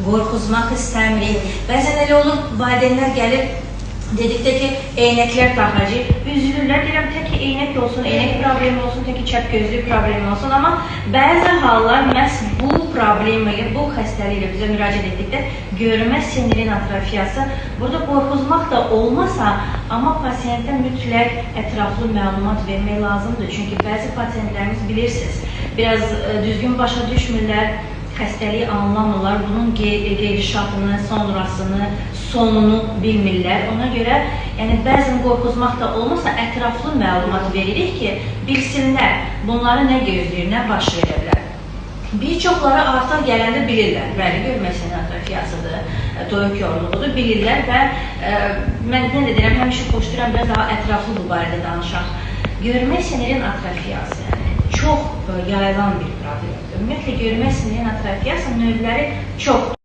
qorxuzmaq istəmirik. Bəzən elə olur, valideynlər gəlir, dedikdə ki, eynəklər taxacaq. Üzülürlər, deyirəm, tək ki, eynək olsun, eynək problemi olsun, tək ki, çəp gözlük problemi olsun. Amma bəzi hallar məhz bu problemi, bu xəstəliklə bizə müraciət etdikdə görmə sinirinin atrofiyası, burada qorxuzmaq da olmasa, amma pasiyentə mütləq ətraflı məlumat vermək lazımdır. Çünki bəzi pasiyentlərimiz bilirsiniz, biraz düzgün başa düşmürlər, xəstəliyi anlamırlar, bunun gedişatını, sonrasını, sonunu bilmirlər. Ona görə bəzən qorxuzmaq da olmasa ətraflı məlumat veririk ki, bilsinlər bunları nə gözləyir, nə baş verə bilər. Bir çoxları artıq gələndə bilirlər, bəli, görmə sinir atrofiyasıdır, toyuq yorluğudur, bilirlər və mən nə də deyirəm, həmişə xoşlayıram, biraz daha ətraflı bu barədə danışaq. Görmə sinirin atrofiyası çox yayılan bir problemdir. Ümumiyyətlə, görmə sinirinin atrofiyası növləri çoxdur.